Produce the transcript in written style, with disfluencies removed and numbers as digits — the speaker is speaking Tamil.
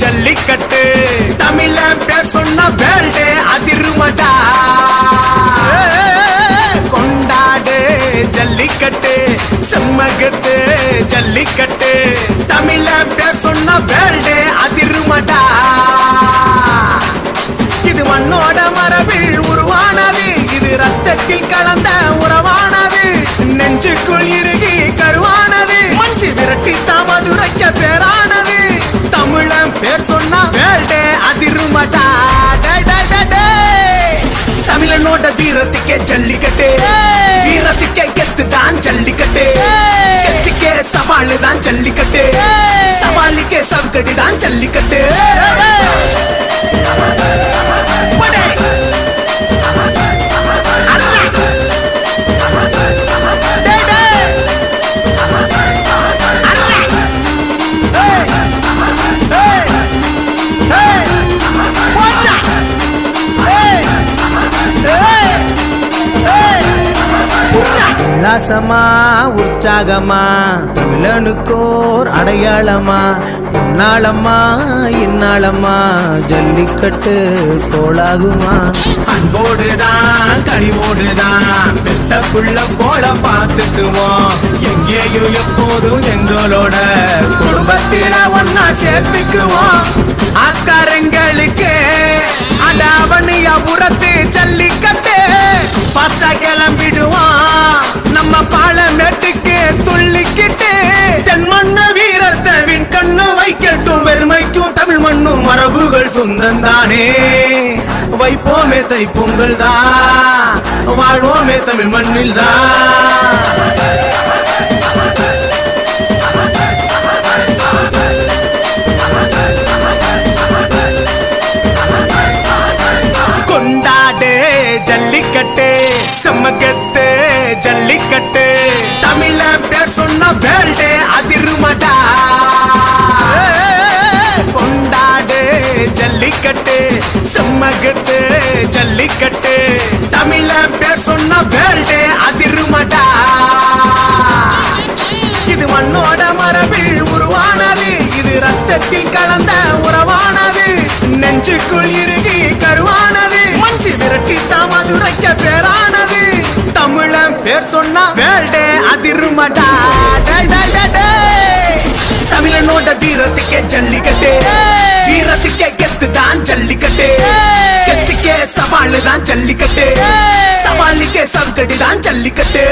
ஜல்லிக்கட்டு தமிழன் பேர் சொன்ன வேல்டே அதிருமடா கொண்டாடு ஜல்லிக்கட்டு செம்மகத்து ஜல்லிக்கட்டு தமிழன் பேர் சொன்ன வேல்டே அதிருமடா இது மண்ணோட மரபில் உருவானது இது ரத்தத்தில் கலந்த உறவானது நெஞ்சுக்குள் இறுகி கருவானது மஞ்சு விரட்டி தாமதுரைக்க பேரானது தமிழன் பேர் சொன்னா வேல்டே அதிருமடா தமிழனோட வீரத்துக்கே ஜல்லிக்கட்டு வீரத்துக்கே கெத்து தான் ஜல்லிக்கட்டு கெத்துக்கே சவாலு தான் ஜல்லிக்கட்டு சவாலுக்கே சவுக்கடி தான் ஜல்லிக்கட்டு உல்லாசமா உற்சாகமா தமிழனுக்கோர் அடையாளமா பொன்னாளம்மா இன்னாளம்மா ஜல்லிக்கட்டு கோளாகுமா அன்போடுதான் கனிவோடுதான் பெத்த புள்ள போல பார்த்துக்குவோம் எங்கேயும் எப்போதும் எங்களோட குடும்பத்தில ஒன்னா சேர்த்துக்குவோம் ஆஸ்காரங்களுக்கு அடாவணியாபுரத்து ஜல்லிக்கட்டு ஃபாஸ்டா கிளம்பிடுவான் நம்ம பாலமேட்டுக்கு துள்ளிக்கிட்டு தென் மண்ண வீரத்தை வின் கண்ணு வைக்கட்டும் பெருமைக்கும் தமிழ் மண்ணும் மரபுகள் சொந்தந்தானே வைப்போமே தை பொங்கல் தான் வாழ்வோமே தமிழ் மண்ணில் தான் ஜல்லிக்கட்டு செம்மகத்து ஜல்லிக்கட்டு தமிழன் பேர் சொன்ன வேல்டே அதிருமடா கொண்டாடு ஜல்லிக்கட்டு செம்மகத்து ஜல்லிக்கட்டு தமிழன் பேர் சொன்ன வேல்டே அதிருமடா இது மண்ணோட மரபில் உருவானது இது ரத்தத்தில் கலந்த உறவானது நெஞ்சுக்குள் இறுகி கருவானது மஞ்சு விரட்டி தாமதுரைக்க பேரானது தமிழன் பேர் சொன்னா வேல்டே அதிருமடா தமிழனோட வீரத்துக்கே ஜல்லிக்கட்டு வீரத்துக்கே கெத்து தான் ஜல்லிக்கட்டு கெத்துக்கே சவாலு தான் ஜல்லிக்கட்டு சவாலுக்கே சவுக்கடி தான் ஜல்லிக்கட்டு